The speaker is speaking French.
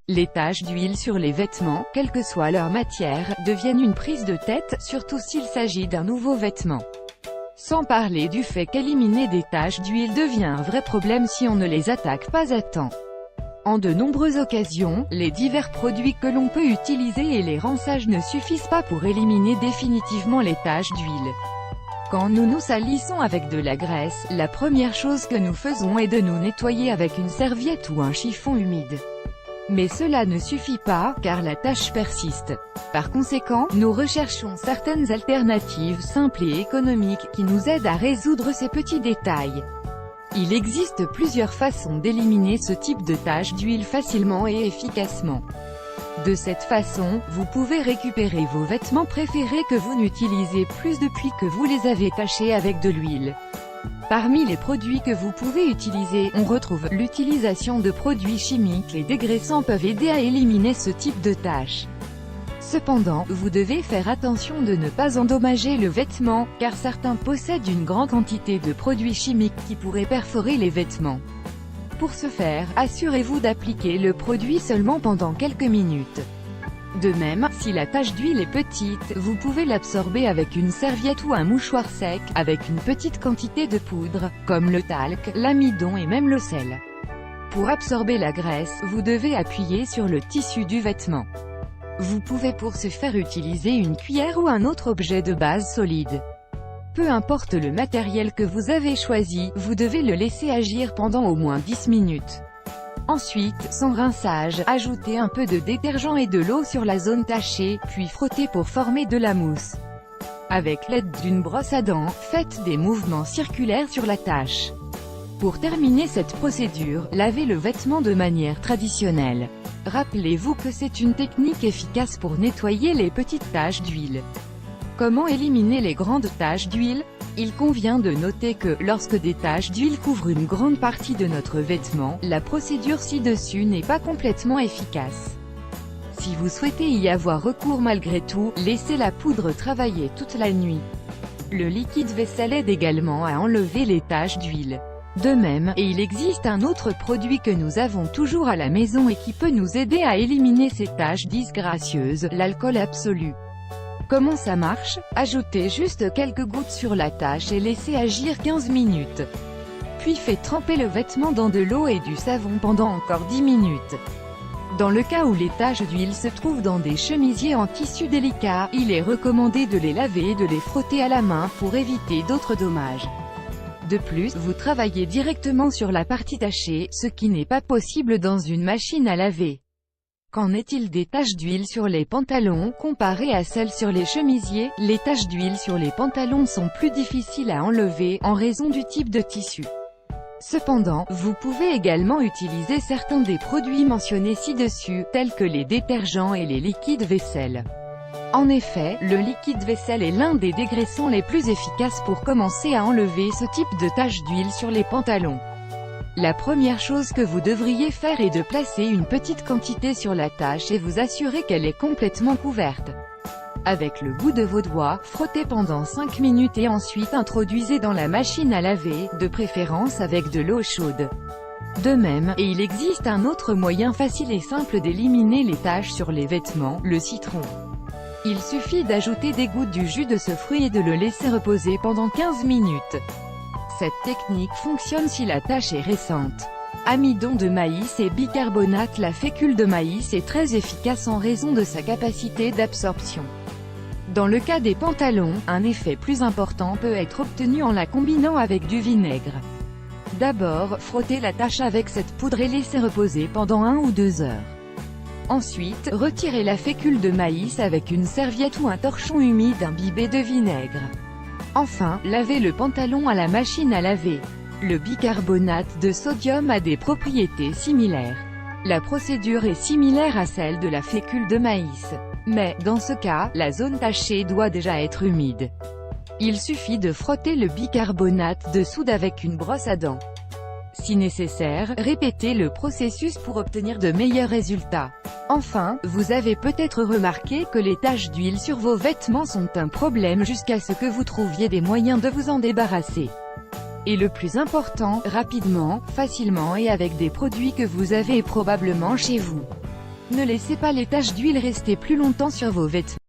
Les taches d'huile sur les vêtements, quelle que soit leur matière, deviennent une prise de tête, surtout s'il s'agit d'un nouveau vêtement. Sans parler du fait qu'éliminer des taches d'huile devient un vrai problème si on ne les attaque pas à temps. En de nombreuses occasions, les divers produits que l'on peut utiliser et les rinçages ne suffisent pas pour éliminer définitivement les taches d'huile. Quand nous nous salissons avec de la graisse, la première chose que nous faisons est de nous nettoyer avec une serviette ou un chiffon humide. Mais cela ne suffit pas, car la tache persiste. Par conséquent, nous recherchons certaines alternatives simples et économiques qui nous aident à résoudre ces petits détails. Il existe plusieurs façons d'éliminer ce type de taches d'huile facilement et efficacement. De cette façon, vous pouvez récupérer vos vêtements préférés que vous n'utilisez plus depuis que vous les avez tachés avec de l'huile. Parmi les produits que vous pouvez utiliser, on retrouve l'utilisation de produits chimiques. Les dégraissants peuvent aider à éliminer ce type de taches. Cependant, vous devez faire attention de ne pas endommager le vêtement, car certains possèdent une grande quantité de produits chimiques qui pourraient perforer les vêtements. Pour ce faire, assurez-vous d'appliquer le produit seulement pendant quelques minutes. De même, si la tache d'huile est petite, vous pouvez l'absorber avec une serviette ou un mouchoir sec, avec une petite quantité de poudre, comme le talc, l'amidon et même le sel. Pour absorber la graisse, vous devez appuyer sur le tissu du vêtement. Vous pouvez pour ce faire utiliser une cuillère ou un autre objet de base solide. Peu importe le matériel que vous avez choisi, vous devez le laisser agir pendant au moins 10 minutes. Ensuite, sans rinçage, ajoutez un peu de détergent et de l'eau sur la zone tachée, puis frottez pour former de la mousse. Avec l'aide d'une brosse à dents, faites des mouvements circulaires sur la tache. Pour terminer cette procédure, lavez le vêtement de manière traditionnelle. Rappelez-vous que c'est une technique efficace pour nettoyer les petites taches d'huile. Comment éliminer les grandes taches d'huile? Il convient de noter que, lorsque des taches d'huile couvrent une grande partie de notre vêtement, la procédure ci-dessus n'est pas complètement efficace. Si vous souhaitez y avoir recours malgré tout, laissez la poudre travailler toute la nuit. Le liquide vaisselle aide également à enlever les taches d'huile. De même, et il existe un autre produit que nous avons toujours à la maison et qui peut nous aider à éliminer ces taches disgracieuses, l'alcool absolu. Comment ça marche? Ajoutez juste quelques gouttes sur la tache et laissez agir 15 minutes. Puis faites tremper le vêtement dans de l'eau et du savon pendant encore 10 minutes. Dans le cas où les taches d'huile se trouvent dans des chemisiers en tissu délicat, il est recommandé de les laver et de les frotter à la main pour éviter d'autres dommages. De plus, vous travaillez directement sur la partie tachée, ce qui n'est pas possible dans une machine à laver. Qu'en est-il des taches d'huile sur les pantalons? Comparées à celles sur les chemisiers, les taches d'huile sur les pantalons sont plus difficiles à enlever, en raison du type de tissu. Cependant, vous pouvez également utiliser certains des produits mentionnés ci-dessus, tels que les détergents et les liquides vaisselle. En effet, le liquide vaisselle est l'un des dégraissants les plus efficaces pour commencer à enlever ce type de taches d'huile sur les pantalons. La première chose que vous devriez faire est de placer une petite quantité sur la tache et vous assurer qu'elle est complètement couverte. Avec le bout de vos doigts, frottez pendant 5 minutes et ensuite introduisez dans la machine à laver, de préférence avec de l'eau chaude. De même, et il existe un autre moyen facile et simple d'éliminer les taches sur les vêtements, le citron. Il suffit d'ajouter des gouttes du jus de ce fruit et de le laisser reposer pendant 15 minutes. Cette technique fonctionne si la tache est récente. Amidon de maïs et bicarbonate. La fécule de maïs est très efficace en raison de sa capacité d'absorption. Dans le cas des pantalons, un effet plus important peut être obtenu en la combinant avec du vinaigre. D'abord, frottez la tache avec cette poudre et laissez reposer pendant 1 ou 2 heures. Ensuite, retirez la fécule de maïs avec une serviette ou un torchon humide imbibé de vinaigre. Enfin, lavez le pantalon à la machine à laver. Le bicarbonate de sodium a des propriétés similaires. La procédure est similaire à celle de la fécule de maïs. Mais, dans ce cas, la zone tachée doit déjà être humide. Il suffit de frotter le bicarbonate de soude avec une brosse à dents. Si nécessaire, répétez le processus pour obtenir de meilleurs résultats. Enfin, vous avez peut-être remarqué que les taches d'huile sur vos vêtements sont un problème jusqu'à ce que vous trouviez des moyens de vous en débarrasser. Et le plus important, rapidement, facilement et avec des produits que vous avez probablement chez vous. Ne laissez pas les taches d'huile rester plus longtemps sur vos vêtements.